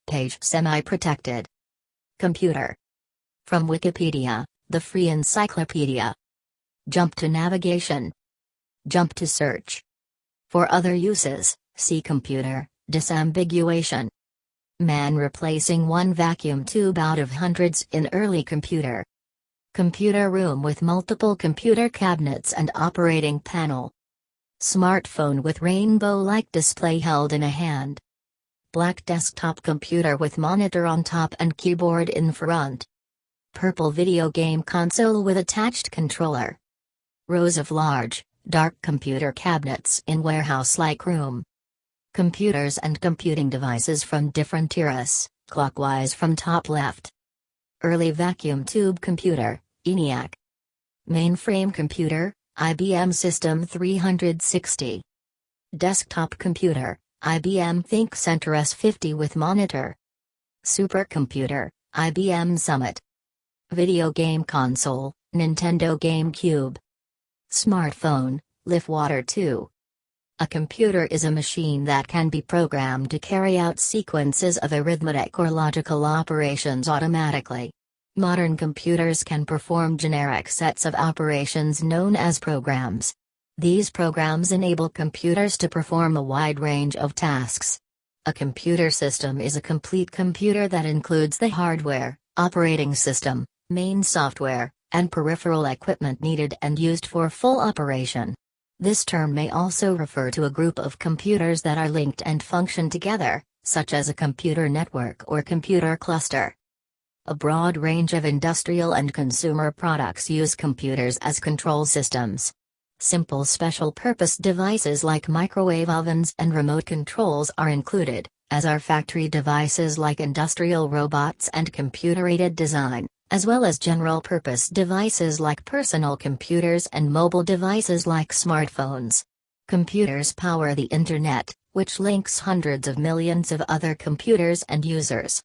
Page semi-protected. Computer. From Wikipedia, the free encyclopedia. Jump to navigation. Jump to search. For other uses, see computer, disambiguation. Man replacing one vacuum tube out of hundreds in early computer. Computer room with multiple computer cabinets and operating panel. Smartphone with rainbow-like display held in a hand. Black desktop computer with monitor on top and keyboard in front. Purple video game console with attached controller. Rows of large, dark computer cabinets in warehouse-like room. Computers and computing devices from different eras, clockwise from top left. Early vacuum tube computer, ENIAC. Mainframe computer, IBM System 360. Desktop computer, IBM ThinkCentre S50 with monitor. Supercomputer, IBM Summit. Video game console, Nintendo GameCube. Smartphone, Liftwater 2. A computer is a machine that can be programmed to carry out sequences of arithmetic or logical operations automatically. Modern computers can perform generic sets of operations known as programs. These programs enable computers to perform a wide range of tasks. A computer system is a complete computer that includes the hardware, operating system, main software, and peripheral equipment needed and used for full operation. This term may also refer to a group of computers that are linked and function together, such as a computer network or computer cluster. A broad range of industrial and consumer products use computers as control systems. Simple special-purpose devices like microwave ovens and remote controls are included, as are factory devices like industrial robots and computer-aided design, as well as general-purpose devices like personal computers and mobile devices like smartphones. Computers power the Internet, which links hundreds of millions of other computers and users.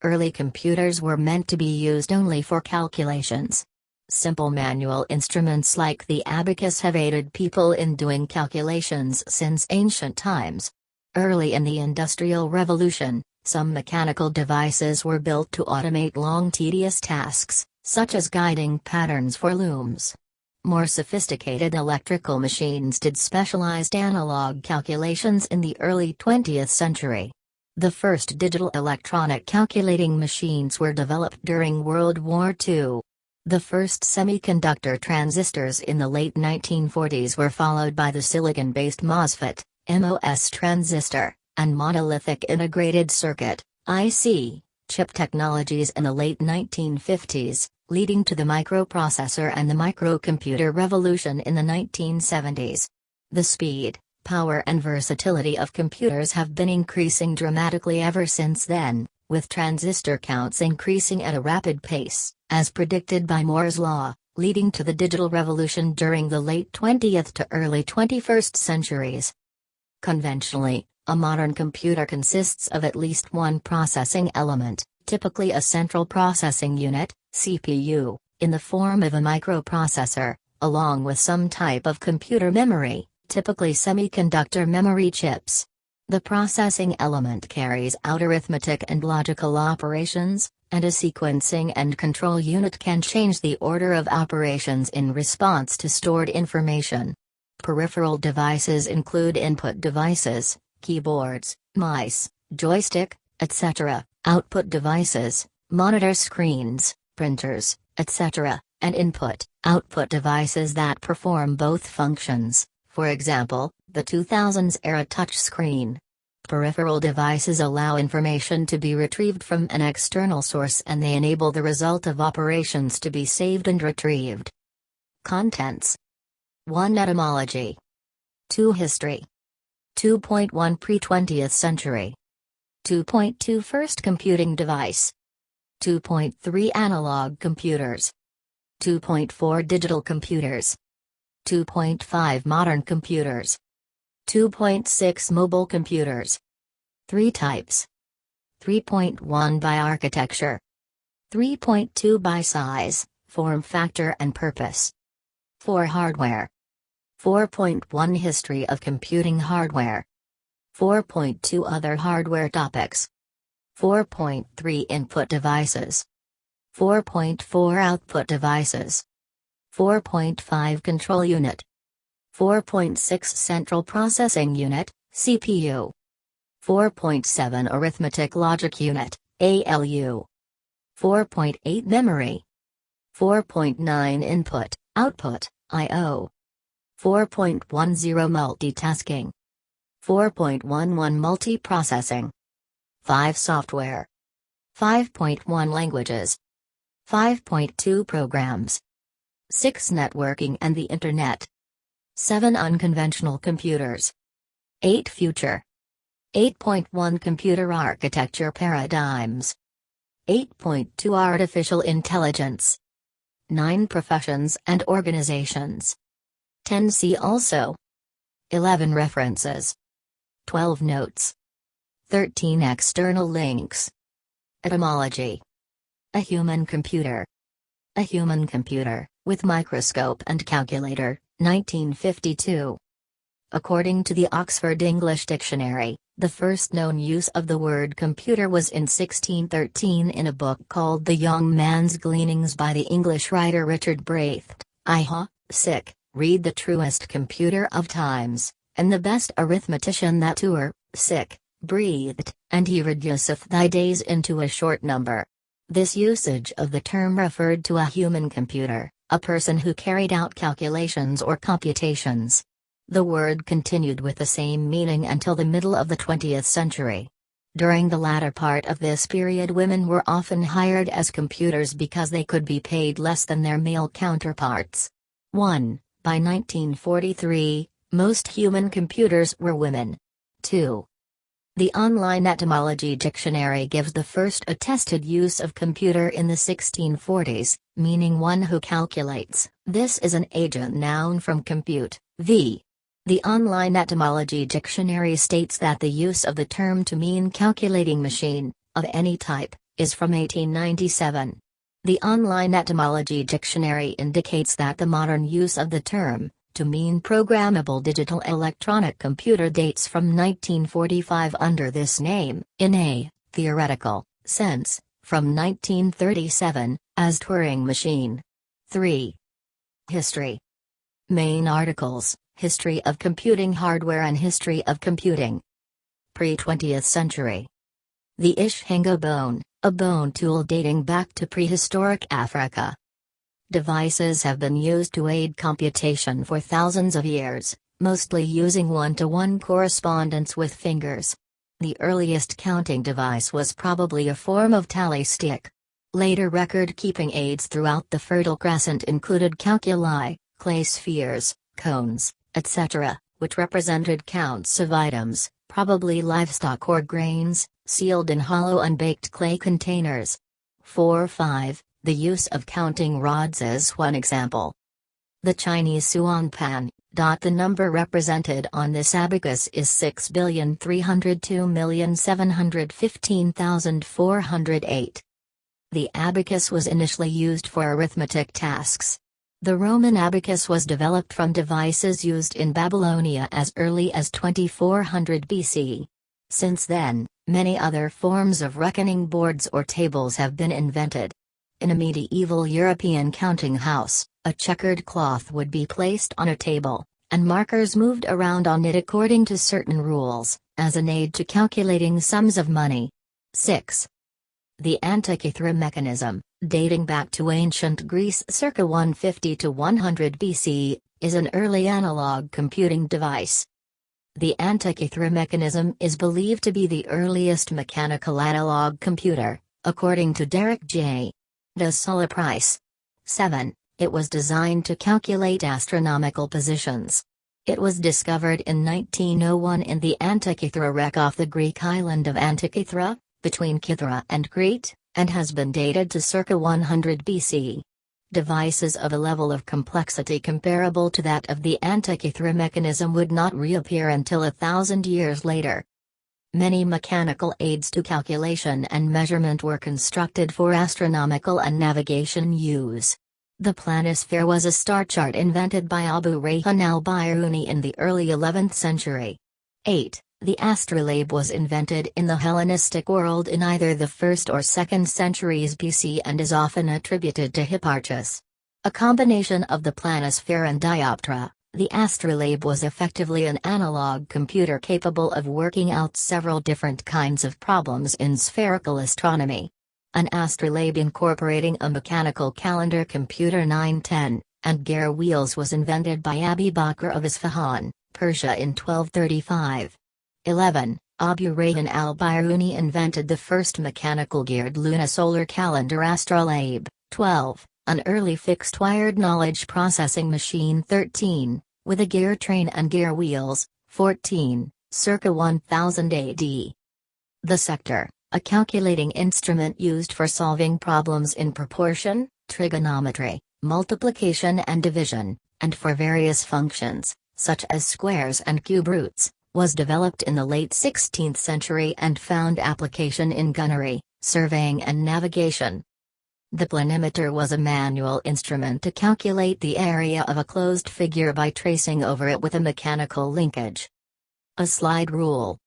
Early computers were meant to be used only for calculations. Simple manual instruments like the abacus have aided people in doing calculations since ancient times. Early in the Industrial Revolution, some mechanical devices were built to automate long tedious tasks, such as guiding patterns for looms. More sophisticated electrical machines did specialized analog calculations in the early 20th century. The first digital electronic calculating machines were developed during World War II. The first semiconductor transistors in the late 1940s were followed by the silicon-based MOSFET, MOS transistor, and monolithic integrated circuit, IC, chip technologies in the late 1950s, leading to the microprocessor and the microcomputer revolution in the 1970s. The speed, power and versatility of computers have been increasing dramatically ever since then, with transistor counts increasing at a rapid pace, as predicted by Moore's law, leading to the digital revolution during the late 20th to early 21st centuries. Conventionally, a modern computer consists of at least one processing element, typically a central processing unit, CPU, in the form of a microprocessor, along with some type of computer memory, typically semiconductor memory chips. The processing element carries out arithmetic and logical operations, and a sequencing and control unit can change the order of operations in response to stored information. Peripheral devices include input devices, keyboards, mice, joystick, etc., output devices, monitor screens, printers, etc., and input-output devices that perform both functions. For example, the 2000s-era touchscreen. Peripheral devices allow information to be retrieved from an external source and they enable the result of operations to be saved and retrieved. Contents. 1. Etymology. 2. History. 2.1 Pre-20th century. 2.2 First computing device. 2.3 Analog computers. 2.4 Digital computers. 2.5 Modern computers. 2.6 Mobile computers. 3 types. 3.1 By architecture. 3.2 By size, form factor and purpose. 4 Hardware. 4.1 History of computing hardware. 4.2 Other hardware topics. 4.3 Input devices. 4.4 Output devices. 4.5 Control unit. 4.6 Central Processing Unit, CPU. 4.7 Arithmetic Logic Unit, ALU. 4.8 Memory. 4.9 Input, Output, I/O. 4.10 Multitasking. 4.11 Multiprocessing. 5 Software. 5.1 Languages. 5.2 Programs. 6 Networking and the Internet. 7 Unconventional computers. 8 Future. 8.1 Computer architecture paradigms. 8.2 Artificial intelligence. 9 Professions and organizations. 10 See also. 11 References. 12 Notes. 13 External links. Etymology. A human computer. A human computer, with microscope and calculator, 1952. According to the Oxford English Dictionary, the first known use of the word computer was in 1613 in a book called The Young Man's Gleanings by the English writer Richard Braithwaite. Read the truest computer of times, and the best arithmetician that breathed, and he reduceth thy days into a short number. This usage of the term referred to a human computer, a person who carried out calculations or computations. The word continued with the same meaning until the middle of the 20th century. During the latter part of this period, women were often hired as computers because they could be paid less than their male counterparts. 1. By 1943, most human computers were women. 2. The Online Etymology Dictionary gives the first attested use of computer in the 1640s, meaning one who calculates. This is an agent noun from compute, v. The Online Etymology Dictionary states that the use of the term to mean calculating machine, of any type, is from 1897. The Online Etymology Dictionary indicates that the modern use of the term, to mean programmable digital electronic computer, dates from 1945 under this name, in a theoretical sense, from 1937, as Turing machine. 3. History. Main articles: History of computing hardware and History of computing. Pre-20th century. The Ishinga bone, a bone tool dating back to prehistoric Africa. Devices have been used to aid computation for thousands of years, mostly using one-to-one correspondence with fingers. The earliest counting device was probably a form of tally stick. Later record-keeping aids throughout the Fertile Crescent included calculi, clay spheres, cones, etc., which represented counts of items, probably livestock or grains, sealed in hollow unbaked clay containers. 4-5. The use of counting rods is one example. The Chinese suan pan. The number represented on this abacus is 6,302,715,408. The abacus was initially used for arithmetic tasks. The Roman abacus was developed from devices used in Babylonia as early as 2400 BC. Since then, many other forms of reckoning boards or tables have been invented. In a medieval European counting house, a checkered cloth would be placed on a table, and markers moved around on it according to certain rules, as an aid to calculating sums of money. 6. The Antikythera mechanism, dating back to ancient Greece circa 150 to 100 BC, is an early analog computing device. The Antikythera mechanism is believed to be the earliest mechanical analog computer, according to Derek J. de Sulla Price. 7. It was designed to calculate astronomical positions. It was discovered in 1901 in the Antikythera wreck off the Greek island of Antikythera, between Kythera and Crete, and has been dated to circa 100 BC. Devices of a level of complexity comparable to that of the Antikythera mechanism would not reappear until 1,000 years later. Many mechanical aids to calculation and measurement were constructed for astronomical and navigation use. The planisphere was a star chart invented by Abu Rayhan al-Biruni in the early 11th century. 8. The astrolabe was invented in the Hellenistic world in either the 1st or 2nd centuries BC and is often attributed to Hipparchus. A combination of the planisphere and dioptra, the astrolabe was effectively an analog computer capable of working out several different kinds of problems in spherical astronomy. An astrolabe incorporating a mechanical calendar computer 910, and gear wheels was invented by Abi Bakr of Isfahan, Persia in 1235. 11. Abu Rayhan al-Biruni invented the first mechanical geared lunisolar calendar astrolabe. 12. An early fixed-wired knowledge processing machine 13, with a gear train and gear wheels. 14, circa 1000 AD. The sector, a calculating instrument used for solving problems in proportion, trigonometry, multiplication and division, and for various functions, such as squares and cube roots, was developed in the late 16th century and found application in gunnery, surveying and navigation. The planimeter was a manual instrument to calculate the area of a closed figure by tracing over it with a mechanical linkage. A slide rule.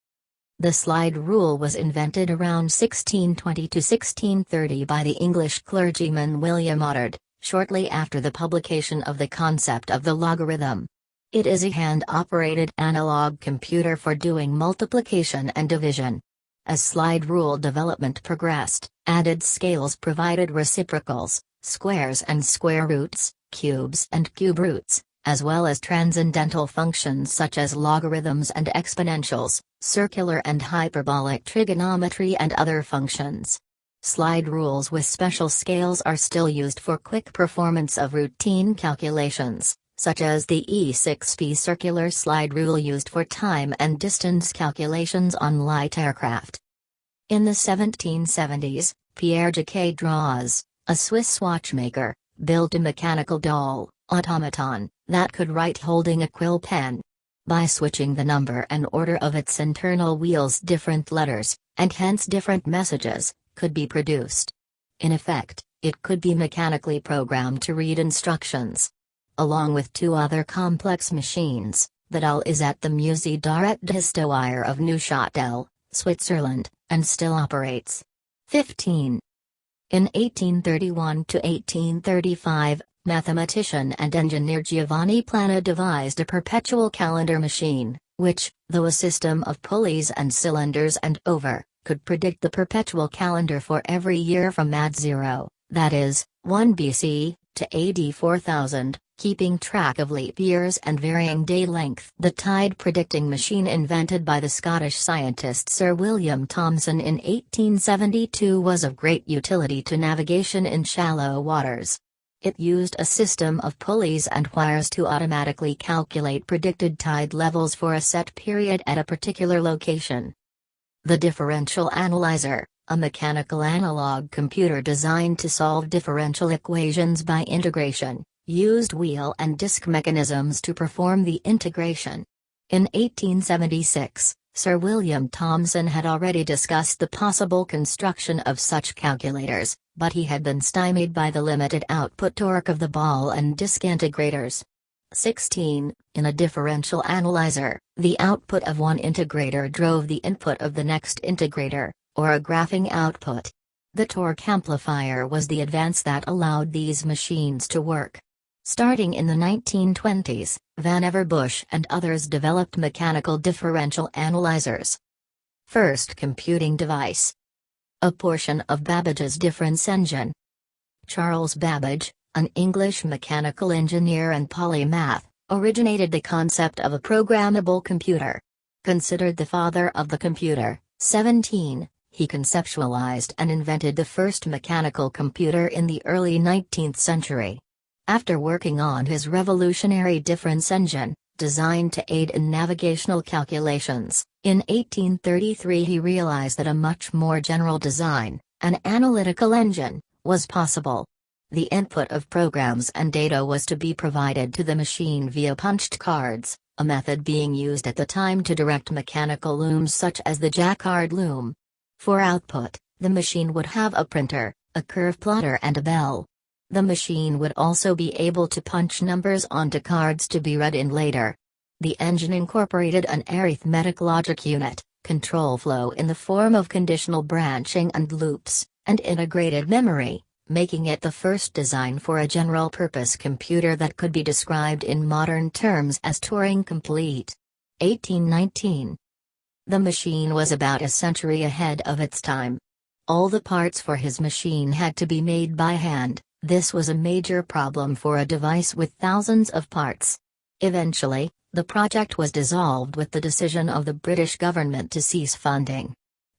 The slide rule was invented around 1620 to 1630 by the English clergyman William Ottard, shortly after the publication of the concept of the logarithm. It is a hand-operated analog computer for doing multiplication and division. As slide rule development progressed, added scales provided reciprocals, squares and square roots, cubes and cube roots, as well as transcendental functions such as logarithms and exponentials, circular and hyperbolic trigonometry and other functions. Slide rules with special scales are still used for quick performance of routine calculations, such as the E6P circular slide rule used for time and distance calculations on light aircraft. In the 1770s, Pierre Jacquet Draws, a Swiss watchmaker, built a mechanical doll, automaton, that could write holding a quill pen. By switching the number and order of its internal wheels, different letters, and hence different messages, could be produced. In effect, it could be mechanically programmed to read instructions. Along with two other complex machines, the doll is at the Musée d'Art d'Histoire of Neuchâtel, Switzerland, and still operates. 15. In 1831 to 1835, mathematician and engineer Giovanni Plana devised a perpetual calendar machine, which, though a system of pulleys and cylinders and over, could predict the perpetual calendar for every year from AD 0, that is, 1 BC, to AD 4000, keeping track of leap years and varying day length. The tide predicting machine invented by the Scottish scientist Sir William Thomson in 1872 was of great utility to navigation in shallow waters. It used a system of pulleys and wires to automatically calculate predicted tide levels for a set period at a particular location. The differential analyzer, a mechanical analog computer designed to solve differential equations by integration, used wheel and disc mechanisms to perform the integration. In 1876, Sir William Thomson had already discussed the possible construction of such calculators, but he had been stymied by the limited output torque of the ball and disc integrators. 16. In a differential analyzer, the output of one integrator drove the input of the next integrator, or a graphing output. The torque amplifier was the advance that allowed these machines to work. Starting in the 1920s, Vannevar Bush and others developed mechanical differential analyzers. First computing device. A portion of Babbage's difference engine. Charles Babbage, an English mechanical engineer and polymath, originated the concept of a programmable computer. Considered the father of the computer. 17. He conceptualized and invented the first mechanical computer in the early 19th century. After working on his revolutionary difference engine, designed to aid in navigational calculations, in 1833 he realized that a much more general design, an analytical engine, was possible. The input of programs and data was to be provided to the machine via punched cards, a method being used at the time to direct mechanical looms such as the Jacquard loom. For output, the machine would have a printer, a curve plotter and a bell. The machine would also be able to punch numbers onto cards to be read in later. The engine incorporated an arithmetic logic unit, control flow in the form of conditional branching and loops, and integrated memory, making it the first design for a general-purpose computer that could be described in modern terms as Turing complete. 1819. The machine was about a century ahead of its time. All the parts for his machine had to be made by hand. This was a major problem for a device with thousands of parts. Eventually, the project was dissolved with the decision of the British government to cease funding.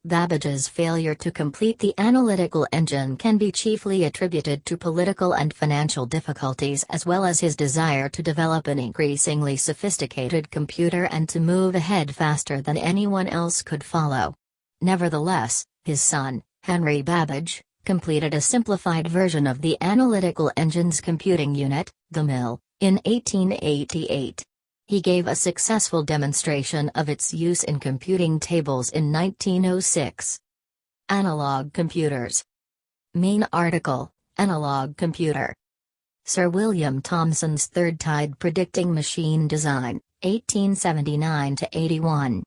Babbage's failure to complete the analytical engine can be chiefly attributed to political and financial difficulties as well as his desire to develop an increasingly sophisticated computer and to move ahead faster than anyone else could follow. Nevertheless, his son, Henry Babbage, completed a simplified version of the analytical engine's computing unit, the mill, in 1888. He gave a successful demonstration of its use in computing tables in 1906. Analog computers. Main article, Analog computer. Sir William Thomson's third-tide predicting machine design, 1879–81.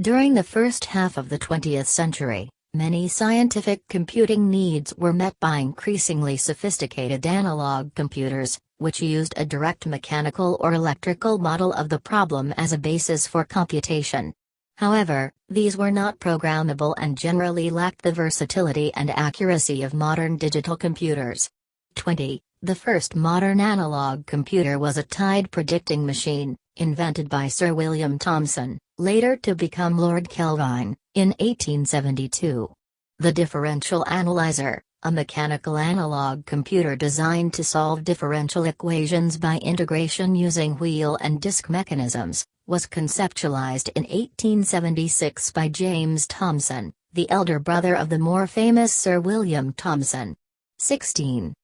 During the first half of the 20th century, many scientific computing needs were met by increasingly sophisticated analog computers, which used a direct mechanical or electrical model of the problem as a basis for computation. However, these were not programmable and generally lacked the versatility and accuracy of modern digital computers. 20. The first modern analog computer was a tide predicting machine, invented by Sir William Thomson, later to become Lord Kelvin, in 1872. The differential analyzer, a mechanical analog computer designed to solve differential equations by integration using wheel and disk mechanisms, was conceptualized in 1876 by James Thomson, the elder brother of the more famous Sir William Thomson. 16.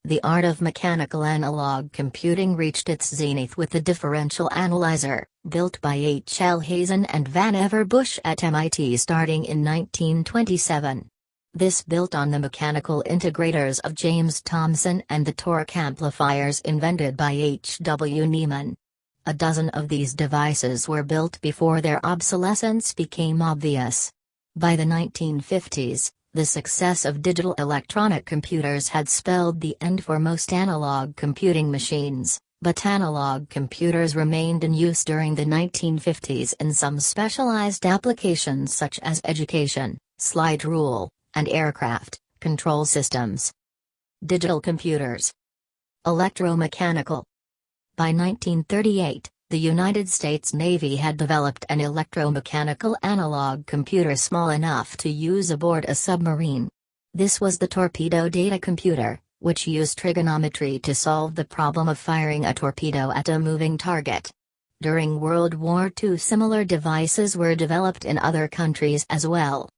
The art of mechanical analog computing reached its zenith with the differential analyzer, built by H. L. Hazen and Vannevar Bush at MIT starting in 1927. This built on the mechanical integrators of James Thomson and the torque amplifiers invented by H. W. Niemann. A dozen of these devices were built before their obsolescence became obvious. By the 1950s, the success of digital electronic computers had spelled the end for most analog computing machines, but analog computers remained in use during the 1950s in some specialized applications such as education, slide rule, and aircraft control systems. Digital computers. Electromechanical. By 1938, the United States Navy had developed an electromechanical analog computer small enough to use aboard a submarine. This was the torpedo data computer, which used trigonometry to solve the problem of firing a torpedo at a moving target. During World War II, similar devices were developed in other countries as well.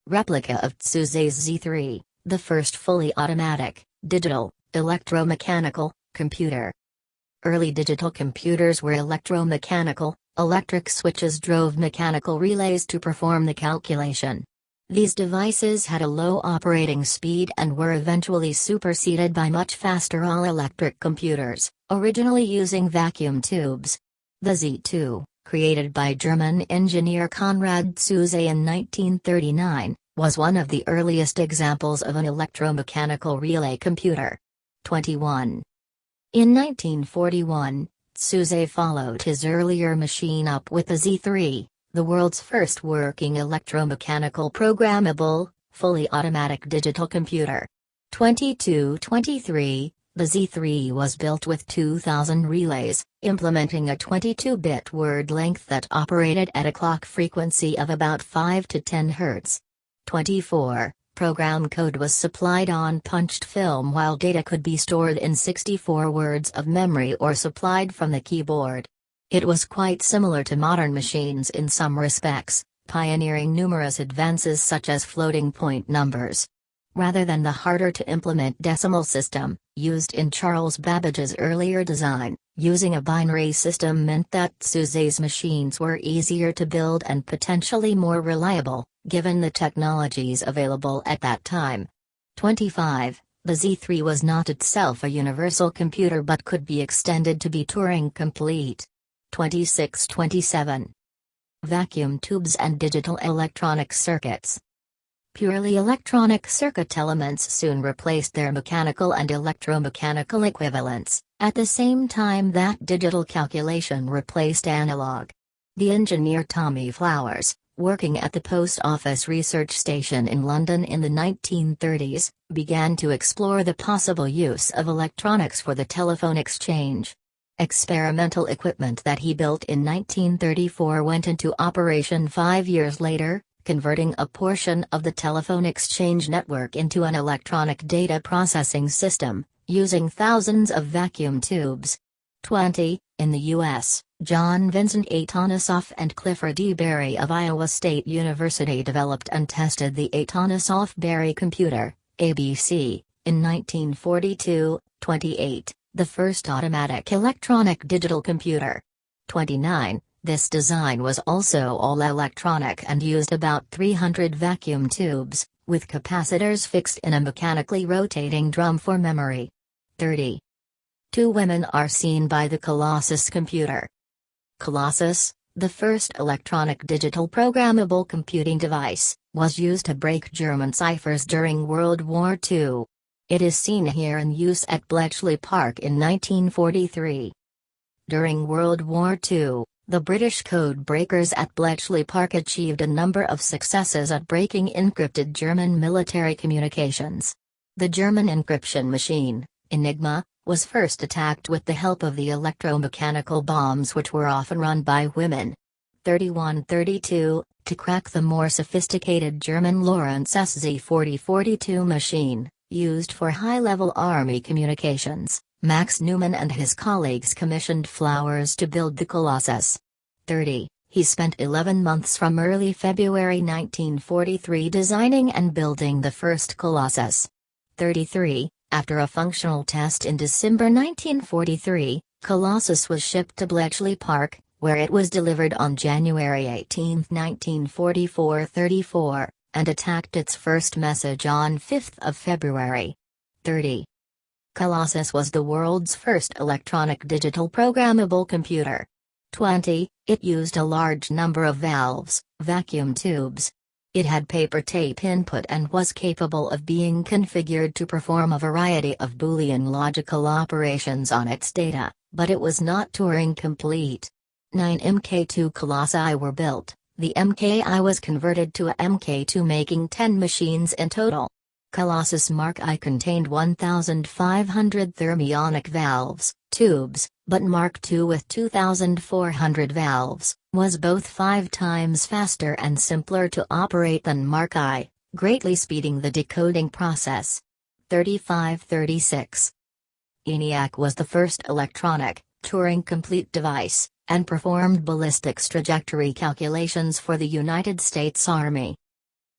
Replica of Tsuze's Z3, the first fully automatic, digital, electromechanical computer. Early digital computers were electromechanical. Electric switches drove mechanical relays to perform the calculation. These devices had a low operating speed and were eventually superseded by much faster all-electric computers, originally using vacuum tubes. The Z2, created by German engineer Konrad Zuse in 1939, was one of the earliest examples of an electromechanical relay computer. 21. In 1941, Zuse followed his earlier machine up with the Z3, the world's first working electromechanical programmable, fully automatic digital computer. 22-23, the Z3 was built with 2,000 relays, implementing a 22-bit word length that operated at a clock frequency of about 5 to 10 Hz. 24. Program code was supplied on punched film while data could be stored in 64 words of memory or supplied from the keyboard. It was quite similar to modern machines in some respects, pioneering numerous advances such as floating point numbers. Rather than the harder-to-implement decimal system, used in Charles Babbage's earlier design, using a binary system meant that Zuse's machines were easier to build and potentially more reliable, given the technologies available at that time. 25. The Z3 was not itself a universal computer but could be extended to be Turing complete. 2627. Vacuum tubes and digital electronic circuits. Purely electronic circuit elements soon replaced their mechanical and electromechanical equivalents, at the same time that digital calculation replaced analog. The engineer Tommy Flowers, working at the Post Office Research Station in London in the 1930s, began to explore the possible use of electronics for the telephone exchange. Experimental equipment that he built in 1934 went into operation 5 years later, converting a portion of the telephone exchange network into an electronic data processing system, using thousands of vacuum tubes. 20. In the U.S., John Vincent A. Tonosoff and Clifford E. Berry of Iowa State University developed and tested the A. Tonosoff-Berry computer, ABC, in 1942. 28. The first automatic electronic digital computer. 29. This design was also all electronic and used about 300 vacuum tubes, with capacitors fixed in a mechanically rotating drum for memory. 30. 2 women are seen by the Colossus computer. Colossus, the first electronic digital programmable computing device, was used to break German ciphers during World War II. It is seen here in use at Bletchley Park in 1943. During World War II, the British code breakers at Bletchley Park achieved a number of successes at breaking encrypted German military communications. The German encryption machine, Enigma, was first attacked with the help of the electromechanical bombs which were often run by women. 3132, to crack the more sophisticated German Lawrence SZ4042 machine, used for high-level Army communications, Max Newman and his colleagues commissioned Flowers to build the Colossus. 30. He spent 11 months from early February 1943 designing and building the first Colossus. 33. After a functional test in December 1943, Colossus was shipped to Bletchley Park, where it was delivered on January 18, 1944. 34, and attacked its first message on 5 February. 30. Colossus was the world's first electronic digital programmable computer. 20. It used a large number of valves, vacuum tubes. It had paper tape input and was capable of being configured to perform a variety of Boolean logical operations on its data, but it was not Turing complete. 9 Mk2 Colossi were built. The Mki was converted to a Mk2, making 10 machines in total. Colossus Mark I contained 1,500 thermionic valves, tubes, but Mark II with 2,400 valves, was both 5 times faster and simpler to operate than Mark I, greatly speeding the decoding process. 3536. ENIAC was the first electronic, Turing-complete device, and performed ballistics trajectory calculations for the United States Army.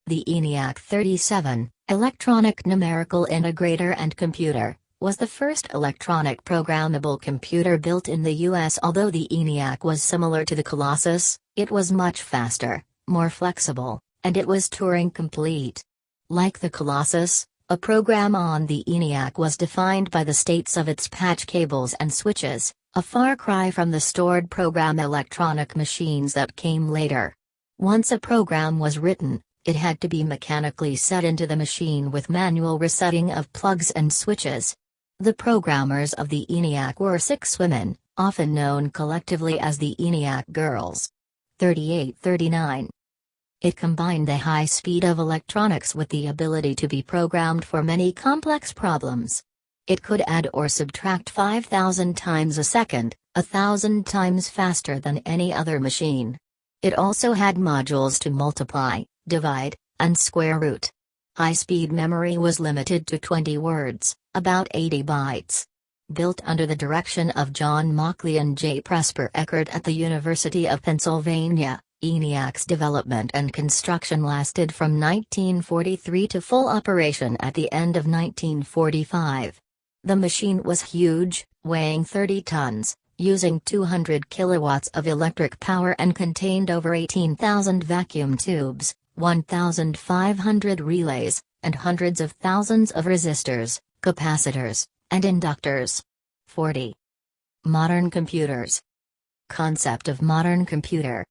The ENIAC 37, Electronic Numerical Integrator and Computer, was the first electronic programmable computer built in the U.S. Although the ENIAC was similar to the Colossus, it was much faster, more flexible, and it was Turing complete. Like the Colossus, a program on the ENIAC was defined by the states of its patch cables and switches, a far cry from the stored program electronic machines that came later. Once a program was written, it had to be mechanically set into the machine with manual resetting of plugs and switches. The programmers of the ENIAC were 6 women, often known collectively as the ENIAC Girls. 3839. It combined the high speed of electronics with the ability to be programmed for many complex problems. It could add or subtract 5,000 times a second, 1,000 times faster than any other machine. It also had modules to multiply, divide, and square root. High-speed memory was limited to 20 words, about 80 bytes. Built under the direction of John Mauchly and J. Presper Eckert at the University of Pennsylvania, ENIAC's development and construction lasted from 1943 to full operation at the end of 1945. The machine was huge, weighing 30 tons, using 200 kilowatts of electric power and contained over 18,000 vacuum tubes, 1,500 relays, and hundreds of thousands of resistors, capacitors, and inductors. 40. Modern computers. Concept of modern computer.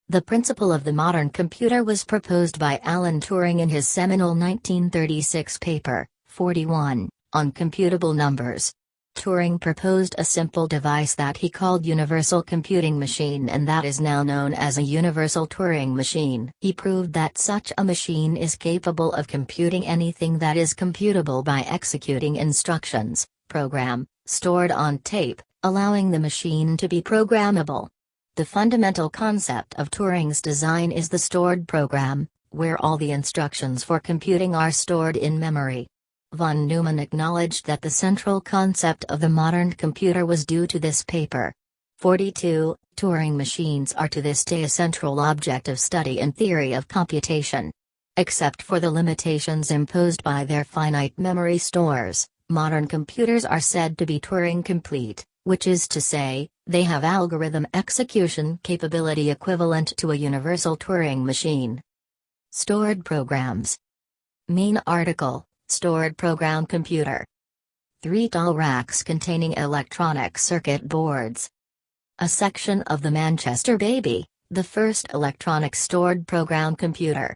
The principle of the modern computer was proposed by Alan Turing in his seminal 1936 paper, 41, on computable numbers. Turing proposed a simple device that he called Universal Computing Machine, and that is now known as a Universal Turing Machine. He proved that such a machine is capable of computing anything that is computable by executing instructions, program, stored on tape, allowing the machine to be programmable. The fundamental concept of Turing's design is the stored program, where all the instructions for computing are stored in memory. Von Neumann acknowledged that the central concept of the modern computer was due to this paper. 42. Turing machines are to this day a central object of study in theory of computation. Except for the limitations imposed by their finite memory stores, modern computers are said to be Turing complete, which is to say, they have algorithm execution capability equivalent to a universal Turing machine. Stored programs. Main article: Stored program computer. 3 tall racks containing electronic circuit boards. A section of the Manchester Baby, the first electronic stored program computer.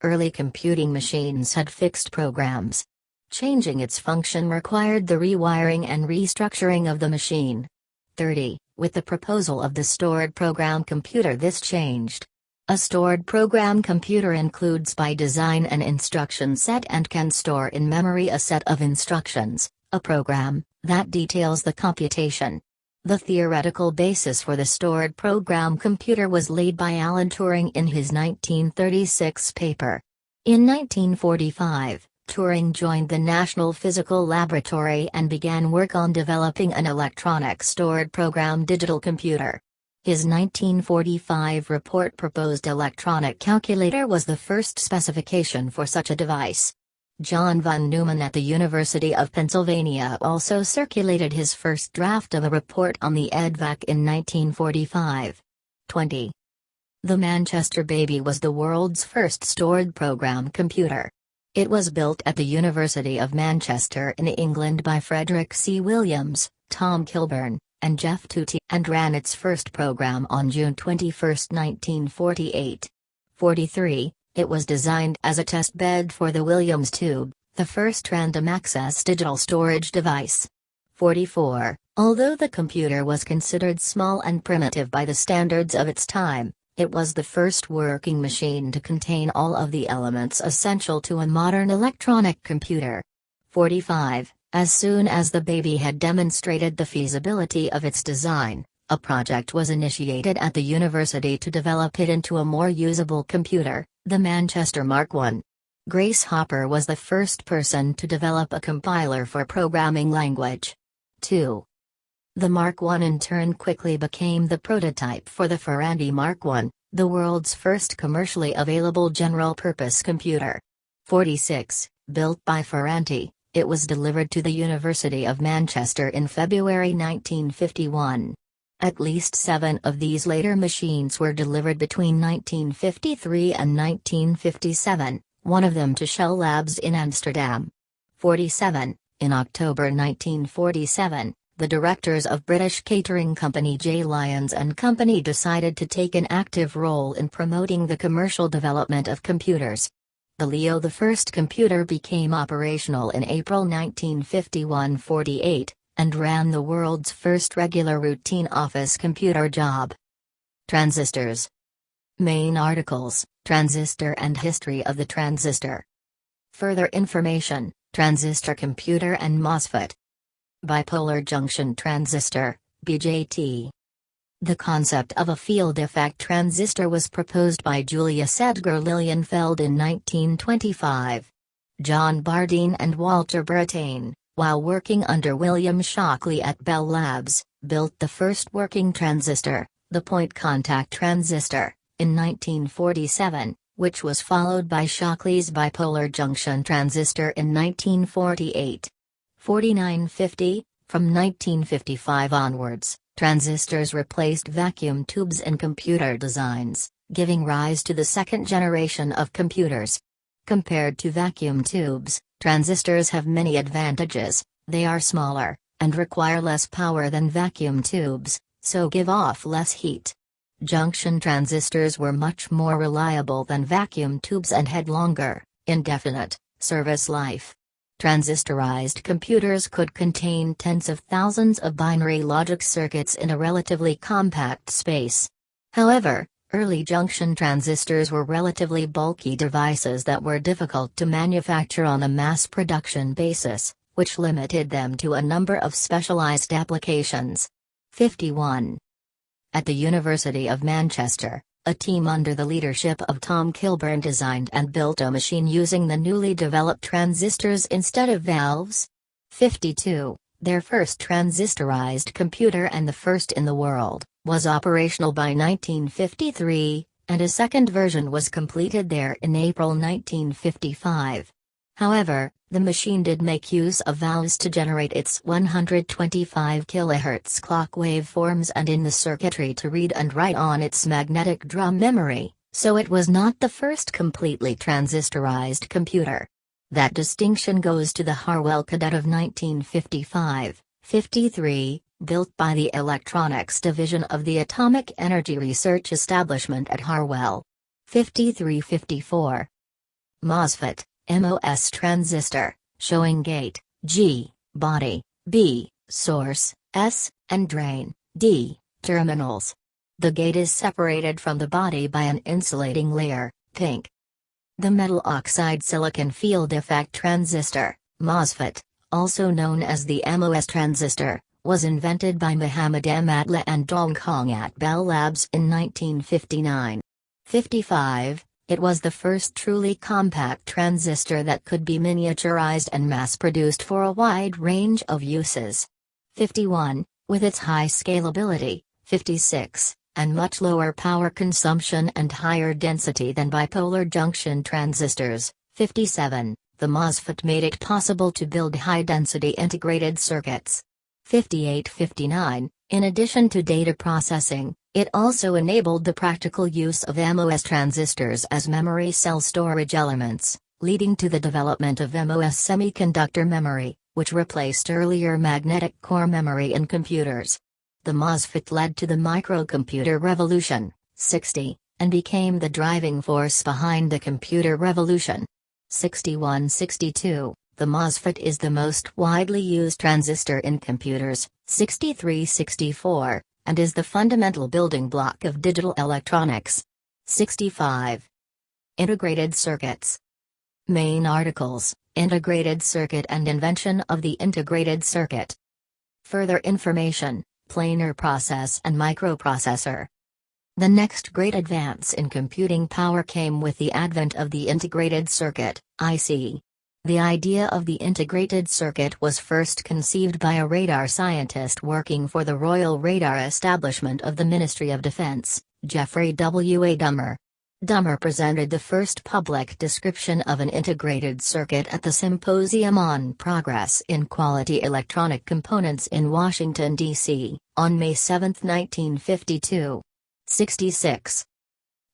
Early computing machines had fixed programs. Changing its function required the rewiring and restructuring of the machine. 30. With the proposal of the stored program computer, this changed. A stored program computer includes by design an instruction set and can store in memory a set of instructions, a program, that details the computation. The theoretical basis for the stored program computer was laid by Alan Turing in his 1936 paper. In 1945, Turing joined the National Physical Laboratory and began work on developing an electronic stored program digital computer. His 1945 report proposed electronic calculator was the first specification for such a device. John von Neumann at the University of Pennsylvania also circulated his first draft of a report on the EDVAC in 1945. 20. The Manchester Baby was the world's first stored program computer. It was built at the University of Manchester in England by Frederick C. Williams, Tom Kilburn, and Jeff Tootie, and ran its first program on June 21, 1948. 43. It was designed as a test bed for the Williams Tube, the first random access digital storage device. 44. Although the computer was considered small and primitive by the standards of its time, it was the first working machine to contain all of the elements essential to a modern electronic computer. 45. As soon as the Baby had demonstrated the feasibility of its design, a project was initiated at the university to develop it into a more usable computer, the Manchester Mark I. Grace Hopper was the first person to develop a compiler for programming language. 2. The Mark I in turn quickly became the prototype for the Ferranti Mark I, the world's first commercially available general-purpose computer. 46. Built by Ferranti, it was delivered to the University of Manchester in February 1951. At least 7 of these later machines were delivered between 1953 and 1957, one of them to Shell Labs in Amsterdam. 47. In October 1947, the directors of British catering company J. Lyons and Company decided to take an active role in promoting the commercial development of computers. The Leo I computer became operational in April 1951-48, and ran the world's first regular routine office computer job. Transistors. Main articles: Transistor and History of the Transistor. Further information: Transistor computer and MOSFET. Bipolar junction transistor, BJT. The concept of a field effect transistor was proposed by Julius Edgar Lilienfeld in 1925. John Bardeen and Walter Brattain, while working under William Shockley at Bell Labs, built the first working transistor, the point contact transistor, in 1947, which was followed by Shockley's bipolar junction transistor in 1948. 4950, from 1955 onwards, transistors replaced vacuum tubes in computer designs, giving rise to the second generation of computers. Compared to vacuum tubes, transistors have many advantages. They are smaller, and require less power than vacuum tubes, so give off less heat. Junction transistors were much more reliable than vacuum tubes and had longer, indefinite, service life. Transistorized computers could contain tens of thousands of binary logic circuits in a relatively compact space. However, early junction transistors were relatively bulky devices that were difficult to manufacture on a mass production basis, which limited them to a number of specialized applications. 51. At the University of Manchester, a team under the leadership of Tom Kilburn designed and built a machine using the newly developed transistors instead of valves. 52. Their first transistorized computer, and the first in the world, was operational by 1953, and a second version was completed there in April 1955. However, the machine did make use of valves to generate its 125 kHz clock waveforms and in the circuitry to read and write on its magnetic drum memory, so it was not the first completely transistorized computer. That distinction goes to the Harwell Cadet of 1955. 53, built by the Electronics Division of the Atomic Energy Research Establishment at Harwell. 53-54. MOSFET, MOS transistor, showing gate, G, body, B, source, S, and drain, D, terminals. The gate is separated from the body by an insulating layer, pink. The metal oxide silicon field effect transistor, MOSFET, also known as the MOS transistor, was invented by Mohammed Ahmadli and Dong Hong at Bell Labs in 1959. 55. It was the first truly compact transistor that could be miniaturized and mass-produced for a wide range of uses. 51. With its high scalability, 56, and much lower power consumption and higher density than bipolar junction transistors. 57. The MOSFET made it possible to build high-density integrated circuits. 58-59. In addition to data processing, it also enabled the practical use of MOS transistors as memory cell storage elements, leading to the development of MOS semiconductor memory, which replaced earlier magnetic core memory in computers. The MOSFET led to the microcomputer revolution, 60, and became the driving force behind the computer revolution. 61-62. The MOSFET is the most widely used transistor in computers, 63-64. And is the fundamental building block of digital electronics. 65. Integrated circuits. Main articles: Integrated circuit and invention of the integrated circuit. Further information: planar process and microprocessor. The next great advance in computing power came with the advent of the integrated circuit, IC. The idea of the integrated circuit was first conceived by a radar scientist working for the Royal Radar Establishment of the Ministry of Defense, Geoffrey W. A. Dummer. Dummer presented the first public description of an integrated circuit at the Symposium on Progress in Quality Electronic Components in Washington, D.C., on May 7, 1952. 66.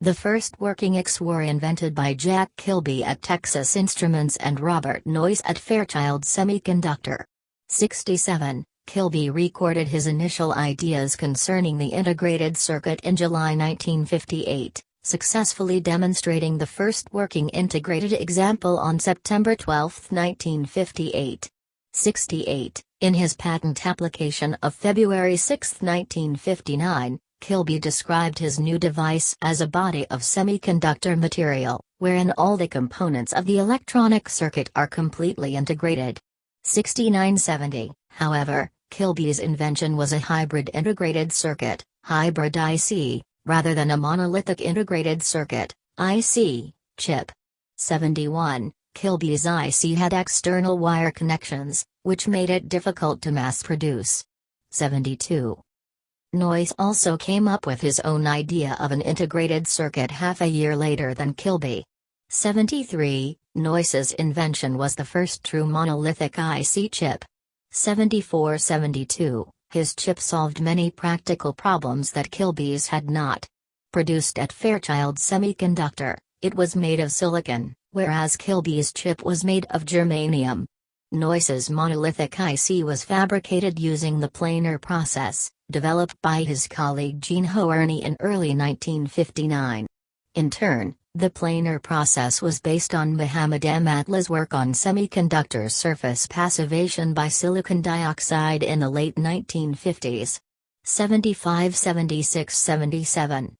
The first working X were invented by Jack Kilby at Texas Instruments and Robert Noyce at Fairchild Semiconductor. 67. Kilby recorded his initial ideas concerning the integrated circuit in July 1958, successfully demonstrating the first working integrated example on September 12, 1958. 68. In his patent application of February 6, 1959, Kilby described his new device as a body of semiconductor material, wherein all the components of the electronic circuit are completely integrated. 69-70. However, Kilby's invention was a hybrid integrated circuit, hybrid IC, rather than a monolithic integrated circuit, IC, chip. 71. Kilby's IC had external wire connections, which made it difficult to mass produce. 72. Noyce also came up with his own idea of an integrated circuit half a year later than Kilby. 73. Noyce's invention was the first true monolithic IC chip. 74-72. His chip solved many practical problems that Kilby's had not. Produced at Fairchild Semiconductor, it was made of silicon, whereas Kilby's chip was made of germanium. Noyce's monolithic IC was fabricated using the planar process, developed by his colleague Jean Hoerni in early 1959. In turn, the planar process was based on Muhammad M. Atla's work on semiconductor surface passivation by silicon dioxide in the late 1950s. 75, 76, 77.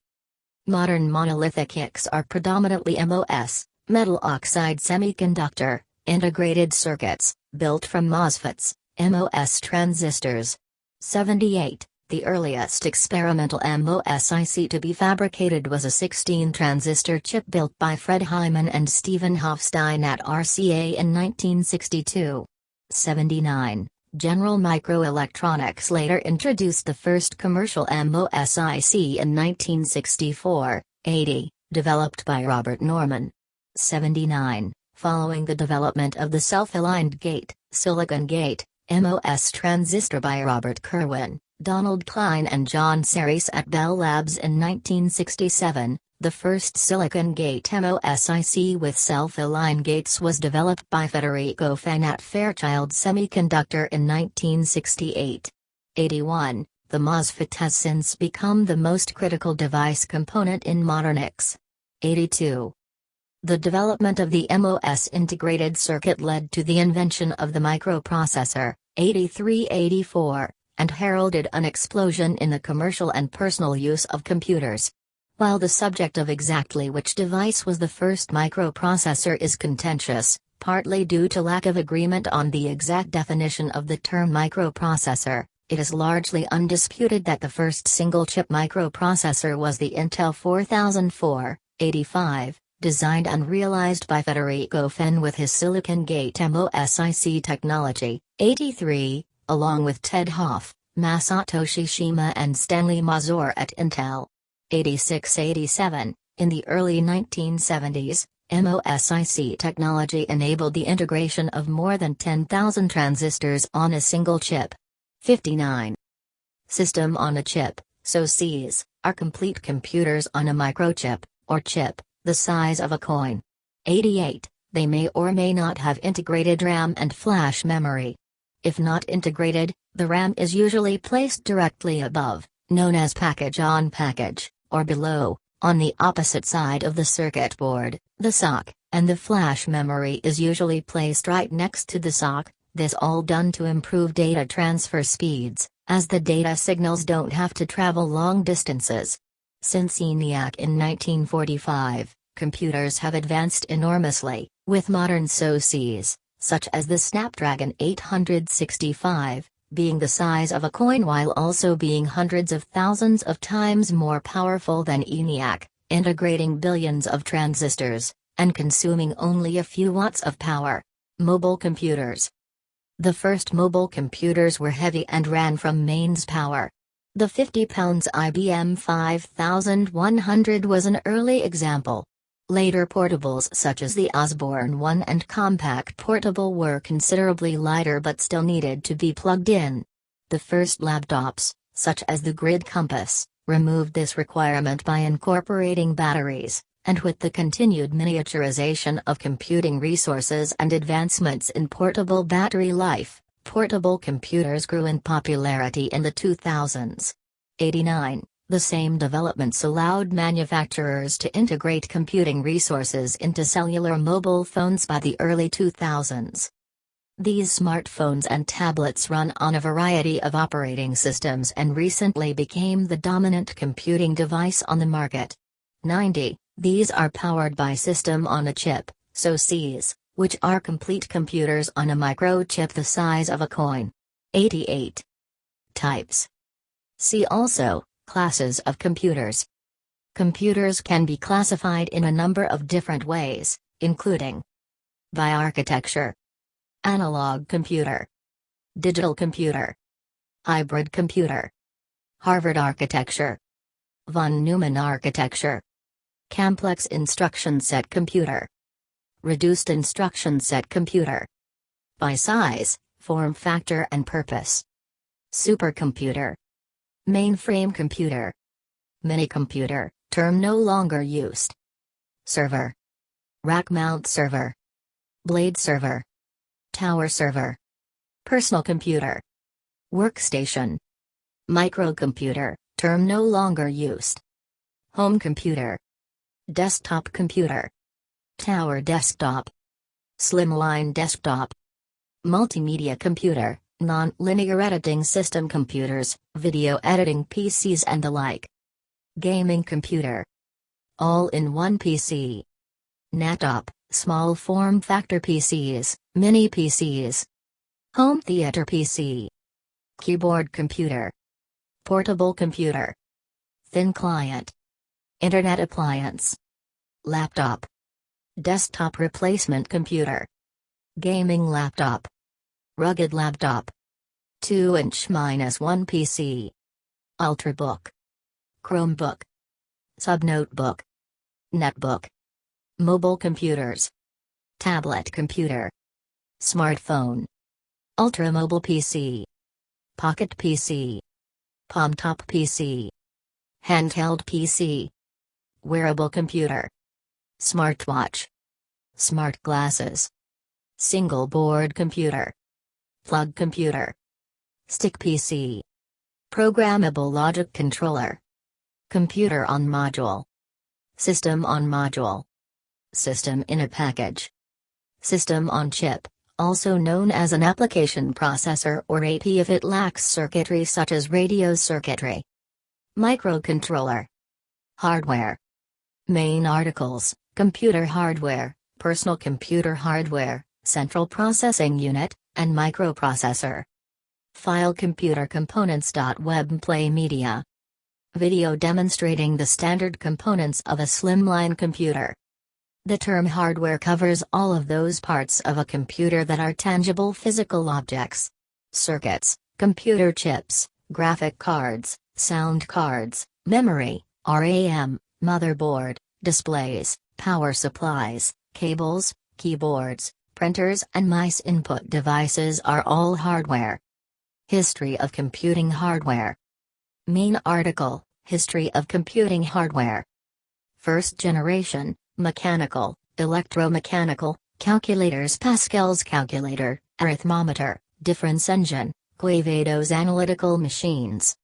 Modern monolithic ICs are predominantly MOS, metal oxide semiconductor, integrated circuits, built from MOSFETs, MOS transistors. 78. The earliest experimental MOS IC to be fabricated was a 16-transistor chip built by Fred Hyman and Stephen Hofstein at RCA in 1962. 79. General Microelectronics later introduced the first commercial MOS IC in 1964. 80. Developed by Robert Norman. 79. Following the development of the self-aligned gate, silicon gate, MOS transistor by Robert Kerwin, Donald Klein and John Ceres at Bell Labs in 1967, the first silicon gate MOS IC with self-aligned gates was developed by Federico Fenn at Fairchild Semiconductor in 1968. 81. The MOSFET has since become the most critical device component in modern ICs. 82. The development of the MOS integrated circuit led to the invention of the microprocessor, 83-84, and heralded an explosion in the commercial and personal use of computers. While the subject of exactly which device was the first microprocessor is contentious, partly due to lack of agreement on the exact definition of the term microprocessor, it is largely undisputed that the first single-chip microprocessor was the Intel 4004, 85, designed and realized by Federico Fenn with his silicon gate MOS IC technology. 83, along with Ted Hoff, Masatoshi Shima and Stanley Mazur at Intel. 86-87, in the early 1970s, MOS IC technology enabled the integration of more than 10,000 transistors on a single chip. 59. System on a chip, SoCs, are complete computers on a microchip, or chip, the size of a coin. 88. They may or may not have integrated RAM and flash memory. If not integrated, the RAM is usually placed directly above, known as package on package, or below, on the opposite side of the circuit board, the sock, and the flash memory is usually placed right next to the sock, this all done to improve data transfer speeds, as the data signals don't have to travel long distances. Since ENIAC in 1945, computers have advanced enormously, with modern SoCs, such as the Snapdragon 865, being the size of a coin while also being hundreds of thousands of times more powerful than ENIAC, integrating billions of transistors, and consuming only a few watts of power. Mobile computers. The first mobile computers were heavy and ran from mains power. The 50-pound IBM 5100 was an early example. Later portables such as the Osborne 1 and Compact Portable were considerably lighter but still needed to be plugged in. The first laptops, such as the Grid Compass, removed this requirement by incorporating batteries, and with the continued miniaturization of computing resources and advancements in portable battery life, portable computers grew in popularity in the 2000s. 89. The same developments allowed manufacturers to integrate computing resources into cellular mobile phones by the early 2000s. These smartphones and tablets run on a variety of operating systems and recently became the dominant computing device on the market. 90. These are powered by System on a Chip, SoCs, which are complete computers on a microchip the size of a coin. 88. Types. See also, classes of computers. Computers can be classified in a number of different ways, including by architecture, analog computer, digital computer, hybrid computer, Harvard architecture, von Neumann architecture, complex instruction set computer, reduced instruction set computer, by size, form factor and purpose, supercomputer, mainframe computer, minicomputer, term no longer used, server, rack mount server, blade server, tower server, personal computer, workstation, Microcomputer, term no longer used. Home computer. Desktop computer. Tower desktop. Slimline desktop. Multimedia computer, non-linear editing system computers, video editing PCs and the like. Gaming computer. All-in-one PC. NetOp, small form factor PCs, mini PCs. Home theater PC. Keyboard computer. Portable computer. Thin client. Internet appliance. Laptop. Desktop replacement computer. Gaming laptop. Rugged laptop. 2-inch-1 PC. Ultrabook. Chromebook. Subnotebook. Netbook. Mobile computers. Tablet computer. Smartphone. Ultramobile PC. Pocket PC. Palmtop PC. Handheld PC. Wearable computer. Smartwatch. Smart glasses. Single board computer. Plug computer. Stick PC. Programmable logic controller. Computer on module. System on module. System in a package. System on chip, also known as an application processor or AP if it lacks circuitry such as radio circuitry. Microcontroller. Hardware. Main articles: computer hardware, personal computer hardware, central processing unit, and microprocessor. File computer components. Web play media. Video demonstrating the standard components of a slimline computer. The term hardware covers all of those parts of a computer that are tangible physical objects. Circuits, computer chips, graphic cards, sound cards, memory, RAM, motherboard, displays, power supplies, cables, keyboards, printers and mice. Input devices are all hardware. History of computing hardware. Main article: History of computing hardware. First generation: mechanical, electromechanical, calculators, Pascal's calculator, arithmometer, difference engine, Quevedo's analytical machines.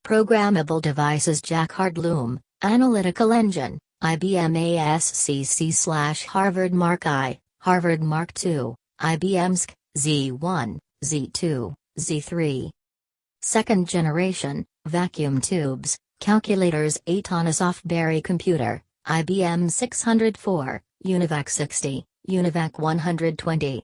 Programmable devices: Jacquard Loom, analytical engine, IBM ASCC/Harvard Mark I, Harvard Mark II, IBM SC, Z1, Z2, Z3. Second generation: vacuum tubes, calculators, Atonosoft Berry computer, IBM 604, Univac 60, Univac 120.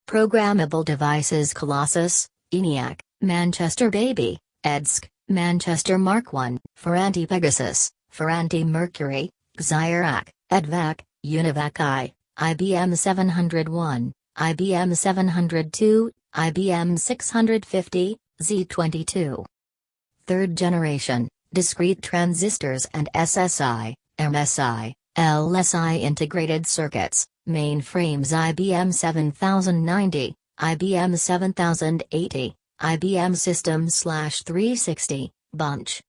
Programmable devices: Colossus, ENIAC, Manchester Baby, EDSC, Manchester Mark I, Ferranti Pegasus, Ferranti Mercury, Xirac, EDVAC, Univac I, IBM 701, IBM 702, IBM 650, Z22. Third generation: discrete transistors and SSI, MSI, LSI integrated circuits, mainframes, IBM 7090, IBM 7080, IBM System/360, Bunch.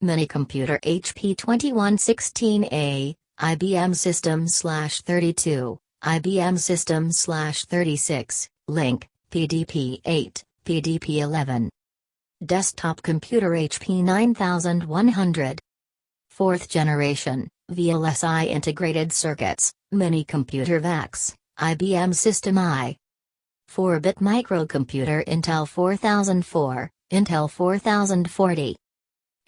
Minicomputer: HP 2116A, IBM System/32, IBM System/36, Link, PDP-8, PDP-11. Desktop computer: HP 9100. Fourth generation: VLSI integrated circuits, minicomputer VAX, IBM System I. 4-bit microcomputer: Intel 4004, Intel 4040.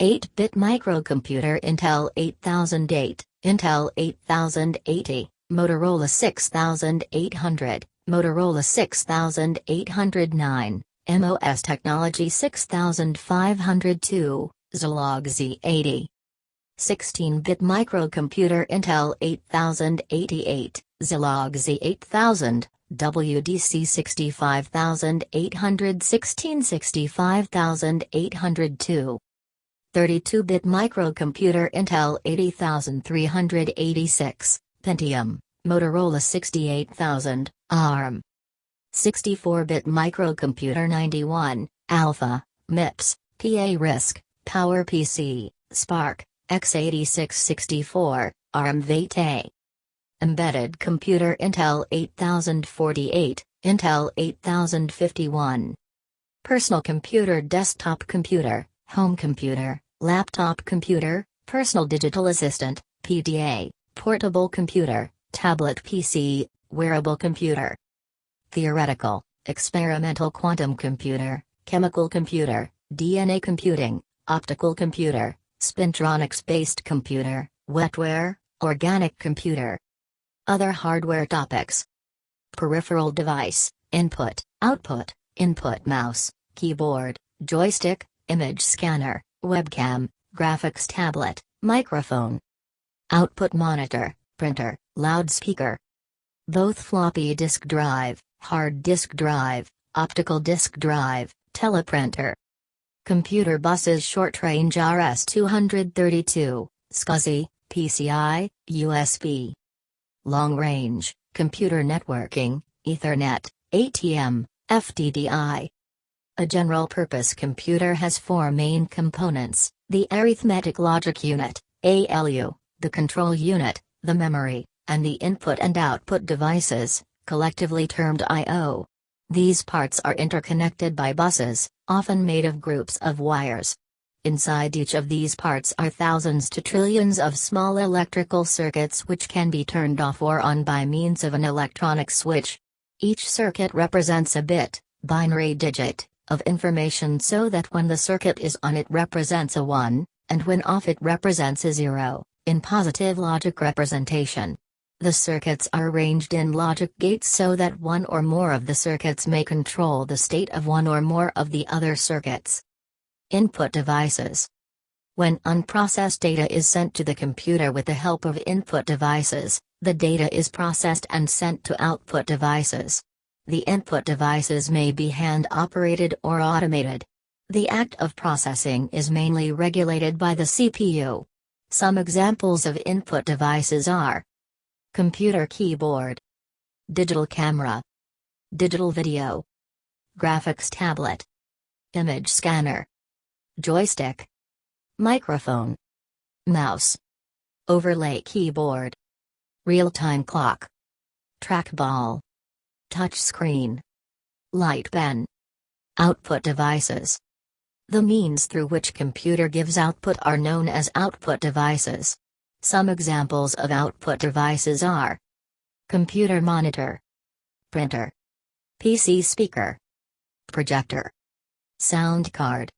8-bit microcomputer: Intel 8008, Intel 8080, Motorola 6800, Motorola 6809, MOS Technology 6502, Zilog Z80. 16-bit microcomputer: Intel 8088, Zilog Z8000, WDC 65816 65802. 32-bit microcomputer: Intel 80386, Pentium, Motorola 68000, ARM. 64-bit microcomputer: 91, Alpha, MIPS, PA-RISC, PowerPC, SPARC, x86-64, ARM Vitae. Embedded computer: Intel 8048, Intel 8051. Personal computer: desktop computer, home computer, laptop computer, personal digital assistant, PDA, portable computer, tablet PC, wearable computer. Theoretical, experimental quantum computer, chemical computer, DNA computing, optical computer, spintronics-based computer, wetware, organic computer. Other hardware topics. Peripheral device, input, output, input mouse, keyboard, joystick, image scanner, webcam, graphics tablet, microphone. Output monitor, printer, loudspeaker. Both floppy disk drive, hard disk drive, optical disk drive, teleprinter. Computer buses short range RS-232, SCSI, PCI, USB. Long range, computer networking, Ethernet, ATM, FDDI. A general-purpose computer has four main components: the arithmetic logic unit, ALU, the control unit, the memory, and the input and output devices, collectively termed I/O. These parts are interconnected by buses, often made of groups of wires. Inside each of these parts are thousands to trillions of small electrical circuits which can be turned off or on by means of an electronic switch. Each circuit represents a bit, binary digit, of information, so that when the circuit is on it represents a 1, and when off it represents a 0, in positive logic representation. The circuits are arranged in logic gates so that one or more of the circuits may control the state of one or more of the other circuits. Input devices. When unprocessed data is sent to the computer with the help of input devices, the data is processed and sent to output devices. The input devices may be hand-operated or automated. The act of processing is mainly regulated by the CPU. Some examples of input devices are: computer keyboard, digital camera, digital video, graphics tablet, image scanner, joystick, microphone, mouse, overlay keyboard, real-time clock, trackball, touchscreen, light pen. Output devices. The means through which computer gives output are known as output devices. Some examples of output devices are: computer monitor, printer, PC speaker, projector, sound card,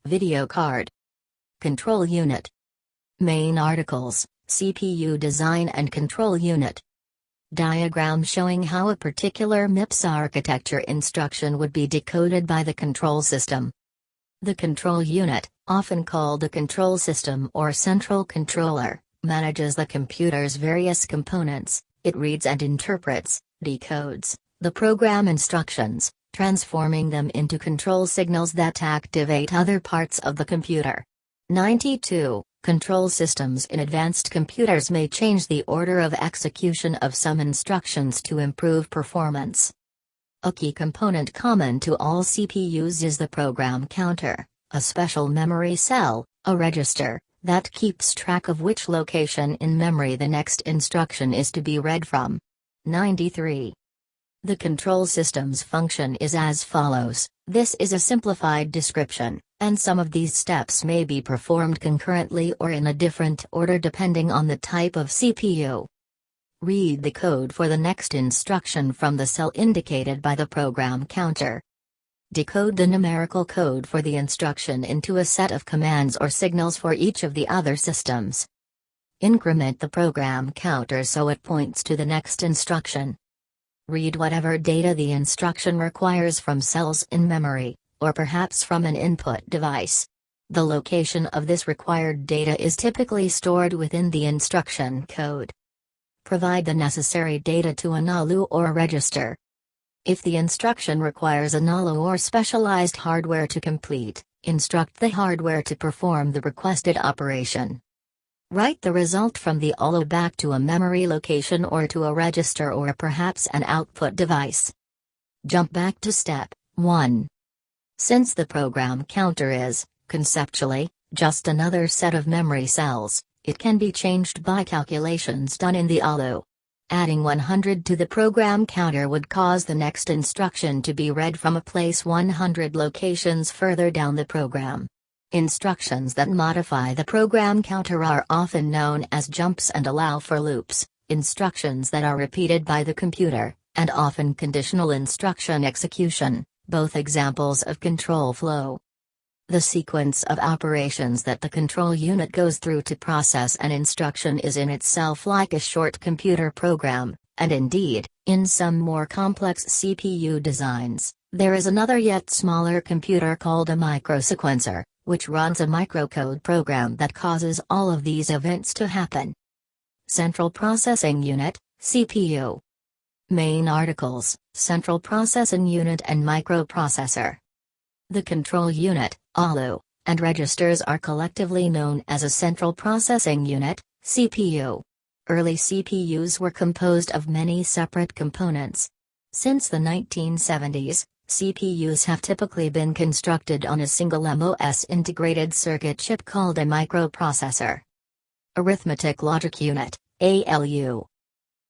video card, control unit. Main articles, CPU design and control unit. Diagram showing how a particular MIPS architecture instruction would be decoded by the control system. The control unit, often called a control system or central controller, manages the computer's various components. It reads and interprets, decodes, the program instructions, transforming them into control signals that activate other parts of the computer. 92. Control systems in advanced computers may change the order of execution of some instructions to improve performance. A key component common to all CPUs is the program counter, a special memory cell, a register, that keeps track of which location in memory the next instruction is to be read from. 93. The control system's function is as follows. This is a simplified description, and some of these steps may be performed concurrently or in a different order depending on the type of CPU. Read the code for the next instruction from the cell indicated by the program counter. Decode the numerical code for the instruction into a set of commands or signals for each of the other systems. Increment the program counter so it points to the next instruction. Read whatever data the instruction requires from cells in memory, or perhaps from an input device. The location of this required data is typically stored within the instruction code. Provide the necessary data to an ALU or register. If the instruction requires an ALU or specialized hardware to complete, instruct the hardware to perform the requested operation. Write the result from the ALU back to a memory location or to a register or perhaps an output device. Jump back to step 1. Since the program counter is, conceptually, just another set of memory cells, it can be changed by calculations done in the ALU. Adding 100 to the program counter would cause the next instruction to be read from a place 100 locations further down the program. Instructions that modify the program counter are often known as jumps and allow for loops, instructions that are repeated by the computer, and often conditional instruction execution, both examples of control flow. The sequence of operations that the control unit goes through to process an instruction is in itself like a short computer program, and indeed, in some more complex CPU designs, there is another yet smaller computer called a microsequencer, which runs a microcode program that causes all of these events to happen. Central Processing Unit, CPU. Main articles, Central Processing Unit and Microprocessor. The control unit, ALU, and registers are collectively known as a Central Processing Unit, CPU. Early CPUs were composed of many separate components. Since the 1970s, CPUs have typically been constructed on a single MOS integrated circuit chip called a microprocessor. Arithmetic Logic Unit, ALU.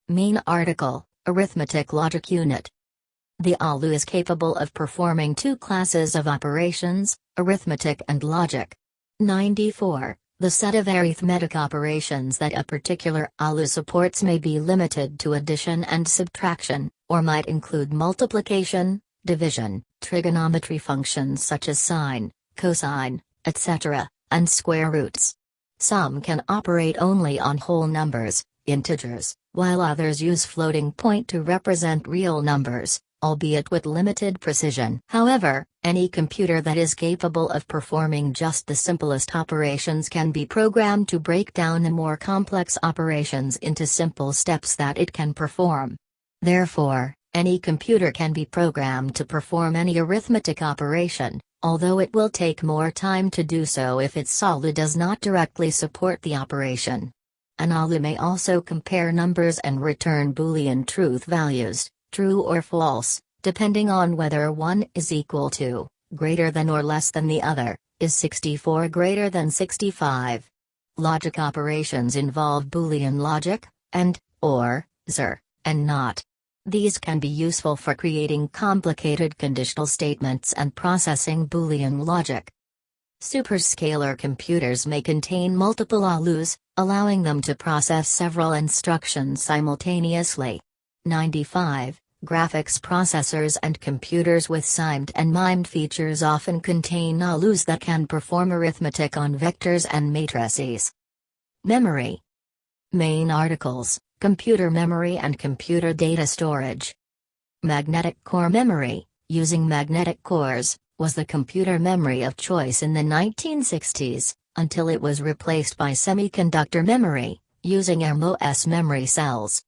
Main article, Arithmetic Logic Unit. The ALU is capable of performing two classes of operations, arithmetic and logic. 94. The set of arithmetic operations that a particular ALU supports may be limited to addition and subtraction, or might include multiplication, division, trigonometry functions such as sine, cosine, etc., and square roots. Some can operate only on whole numbers, integers, while others use floating point to represent real numbers, albeit with limited precision. However, any computer that is capable of performing just the simplest operations can be programmed to break down the more complex operations into simple steps that it can perform. Therefore, any computer can be programmed to perform any arithmetic operation, although it will take more time to do so if its ALU does not directly support the operation. An ALU may also compare numbers and return Boolean truth values, true or false, depending on whether one is equal to, greater than or less than the other, is 64 greater than 65. Logic operations involve Boolean logic, and, or, ZER, and not. These can be useful for creating complicated conditional statements and processing Boolean logic. Superscalar computers may contain multiple ALUs, allowing them to process several instructions simultaneously. 95. Graphics processors and computers with SIMD and MIMD features often contain ALUs that can perform arithmetic on vectors and matrices. Memory. Main articles, Computer memory and computer data storage. Magnetic core memory, using magnetic cores, was the computer memory of choice in the 1960s, until it was replaced by semiconductor memory, using MOS memory cells.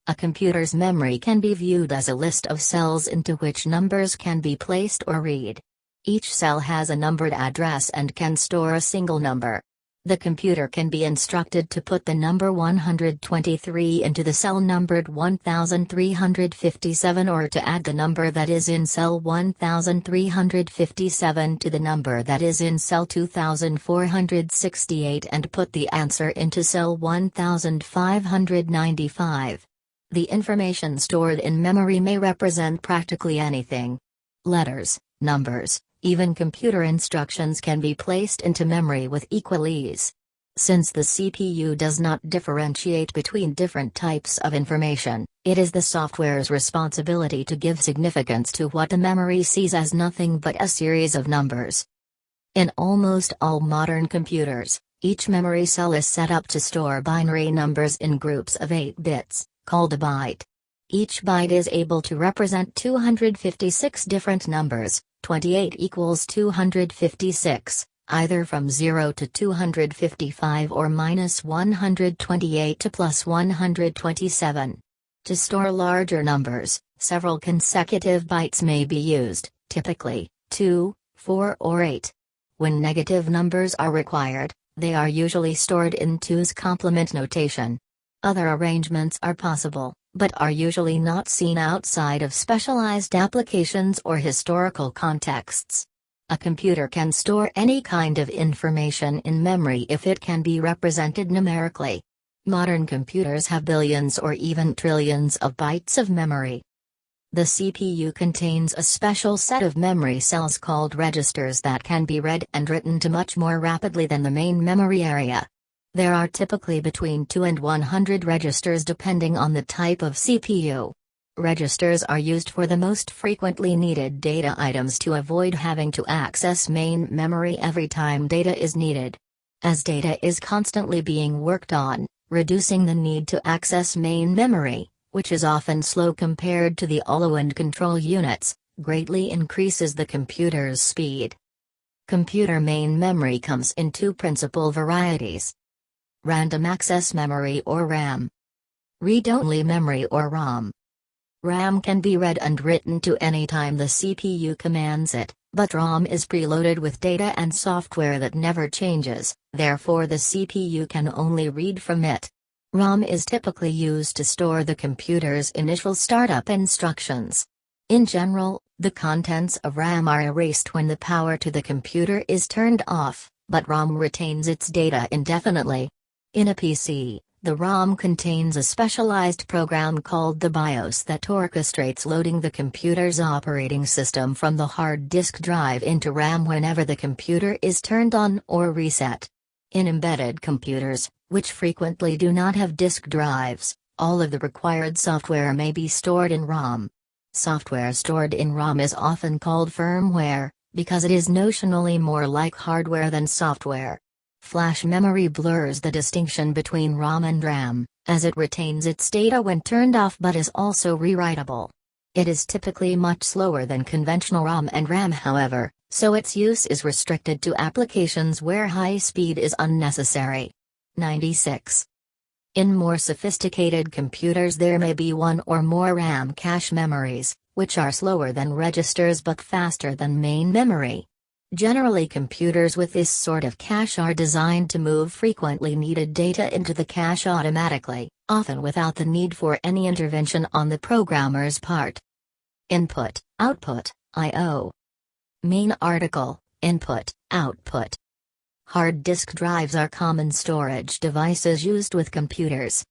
A computer's memory can be viewed as a list of cells into which numbers can be placed or read. Each cell has a numbered address and can store a single number. The computer can be instructed to put the number 123 into the cell numbered 1357 or to add the number that is in cell 1357 to the number that is in cell 2468 and put the answer into cell 1595. The information stored in memory may represent practically anything. Letters, numbers, even computer instructions can be placed into memory with equal ease. Since the CPU does not differentiate between different types of information, it is the software's responsibility to give significance to what the memory sees as nothing but a series of numbers. In almost all modern computers, each memory cell is set up to store binary numbers in groups of 8 bits, called a byte. Each byte is able to represent 256 different numbers. 28 equals 256, either from 0 to 255 or minus 128 to plus 127. To store larger numbers, several consecutive bytes may be used, typically 2, 4 or 8. When negative numbers are required, they are usually stored in 2's complement notation. Other arrangements are possible, but are usually not seen outside of specialized applications or historical contexts. A computer can store any kind of information in memory if it can be represented numerically. Modern computers have billions or even trillions of bytes of memory. The CPU contains a special set of memory cells called registers that can be read and written to much more rapidly than the main memory area. There are typically between 2 and 100 registers depending on the type of CPU. Registers are used for the most frequently needed data items to avoid having to access main memory every time data is needed. As data is constantly being worked on, reducing the need to access main memory, which is often slow compared to the IO and control units, greatly increases the computer's speed. Computer main memory comes in two principal varieties: random access memory or RAM, read-only memory or ROM. RAM can be read and written to any time the CPU commands it, but ROM is preloaded with data and software that never changes, therefore the CPU can only read from it. ROM is typically used to store the computer's initial startup instructions. In general, the contents of RAM are erased when the power to the computer is turned off, but ROM retains its data indefinitely. In a PC, the ROM contains a specialized program called the BIOS that orchestrates loading the computer's operating system from the hard disk drive into RAM whenever the computer is turned on or reset. In embedded computers, which frequently do not have disk drives, all of the required software may be stored in ROM. Software stored in ROM is often called firmware, because it is notionally more like hardware than software. Flash memory blurs the distinction between ROM and RAM, as it retains its data when turned off but is also rewritable. It is typically much slower than conventional ROM and RAM, however, so its use is restricted to applications where high speed is unnecessary. 96. In more sophisticated computers there may be one or more RAM cache memories, which are slower than registers but faster than main memory. Generally, computers with this sort of cache are designed to move frequently needed data into the cache automatically, often without the need for any intervention on the programmer's part. Input, output, I/O. Main article, input, output. Hard disk drives are common storage devices used with computers.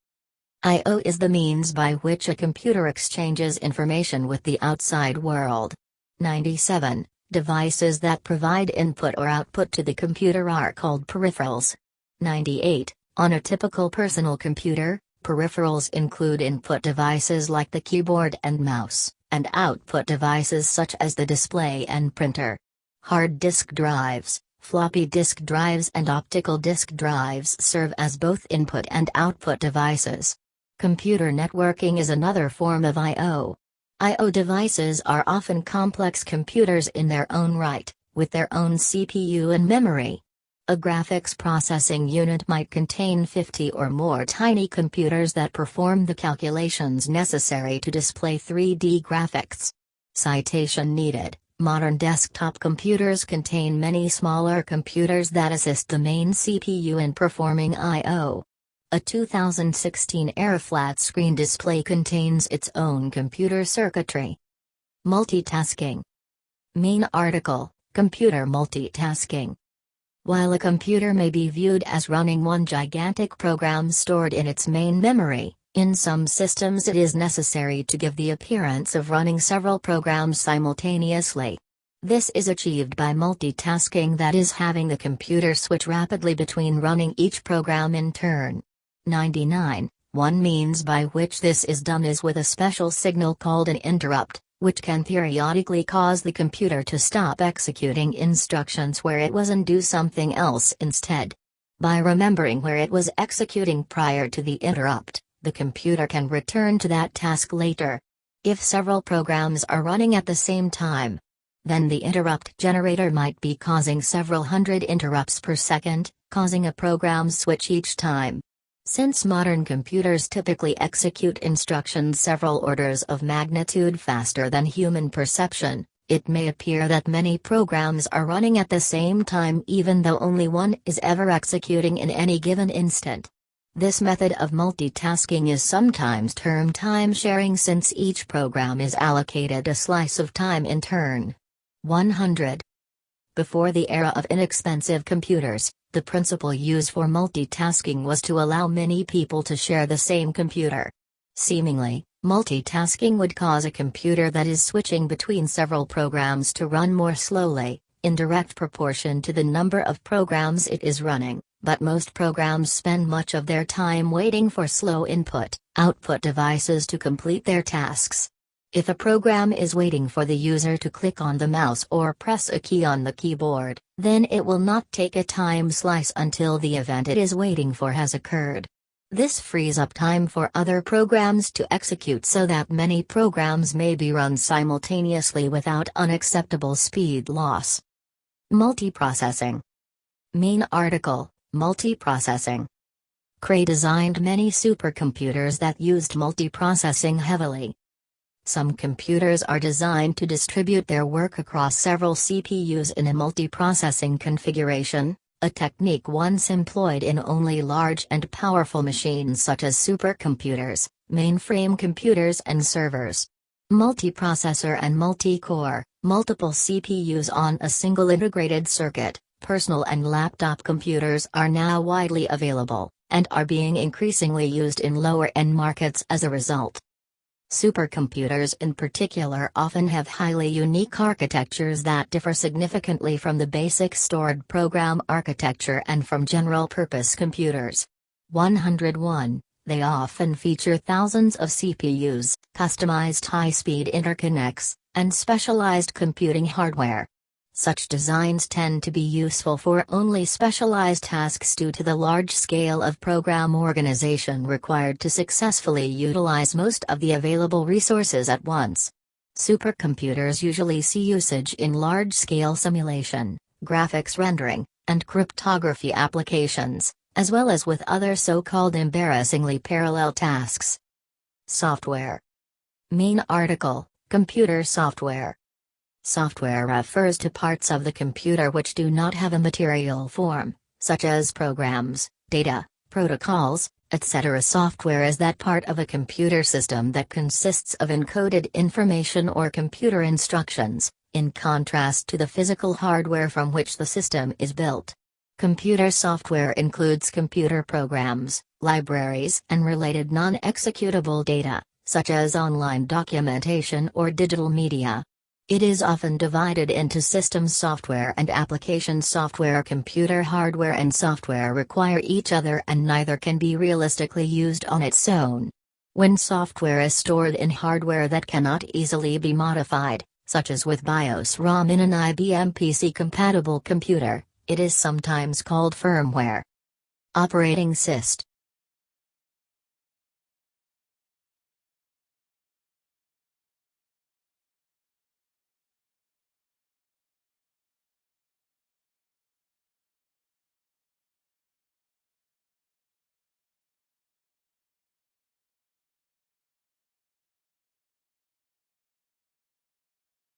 I/O is the means by which a computer exchanges information with the outside world. 97. Devices that provide input or output to the computer are called peripherals. 98. On a typical personal computer, peripherals include input devices like the keyboard and mouse, and output devices such as the display and printer. Hard disk drives, floppy disk drives and optical disk drives serve as both input and output devices. Computer networking is another form of I/O. I/O devices are often complex computers in their own right, with their own CPU and memory. A graphics processing unit might contain 50 or more tiny computers that perform the calculations necessary to display 3D graphics. Citation needed: modern desktop computers contain many smaller computers that assist the main CPU in performing I/O. A 2016 Air flat-screen display contains its own computer circuitry. Multitasking. Main article, computer multitasking. While a computer may be viewed as running one gigantic program stored in its main memory, in some systems it is necessary to give the appearance of running several programs simultaneously. This is achieved by multitasking, that is, having the computer switch rapidly between running each program in turn. 99. One means by which this is done is with a special signal called an interrupt, which can periodically cause the computer to stop executing instructions where it was and do something else instead. By remembering where it was executing prior to the interrupt, the computer can return to that task later. If several programs are running at the same time, then the interrupt generator might be causing several hundred interrupts per second, causing a program switch each time. Since modern computers typically execute instructions several orders of magnitude faster than human perception, it may appear that many programs are running at the same time even though only one is ever executing in any given instant. This method of multitasking is sometimes termed time sharing, since each program is allocated a slice of time in turn. 100. Before the era of inexpensive computers, the principal use for multitasking was to allow many people to share the same computer. Seemingly, Multitasking would cause a computer that is switching between several programs to run more slowly, in direct proportion to the number of programs it is running, but most programs spend much of their time waiting for slow input-output devices to complete their tasks. If a program is waiting for the user to click on the mouse or press a key on the keyboard, then it will not take a time slice until the event it is waiting for has occurred. This frees up time for other programs to execute so that many programs may be run simultaneously without unacceptable speed loss. Multiprocessing. Main article, Multiprocessing. Cray designed many supercomputers that used multiprocessing heavily. Some computers are designed to distribute their work across several CPUs in a multiprocessing configuration, a technique once employed in only large and powerful machines such as supercomputers, mainframe computers and servers. Multiprocessor and multi-core, multiple CPUs on a single integrated circuit, personal and laptop computers are now widely available, and are being increasingly used in lower-end markets as a result. Supercomputers in particular often have highly unique architectures that differ significantly from the basic stored program architecture and from general-purpose computers. 101. They often feature thousands of CPUs, customized high-speed interconnects, and specialized computing hardware. Such designs tend to be useful for only specialized tasks due to the large scale of program organization required to successfully utilize most of the available resources at once. Supercomputers usually see usage in large-scale simulation, graphics rendering, and cryptography applications, as well as with other so-called embarrassingly parallel tasks. Software. Main article, Computer software. Software refers to parts of the computer which do not have a material form, such as programs, data, protocols, etc. Software is that part of a computer system that consists of encoded information or computer instructions, in contrast to the physical hardware from which the system is built. Computer software includes computer programs, libraries, and related non-executable data, such as online documentation or digital media. It is often divided into systems software and application software. Computer hardware and software require each other and neither can be realistically used on its own. When software is stored in hardware that cannot easily be modified, such as with BIOS ROM in an IBM PC-compatible computer, it is sometimes called firmware. Operating system.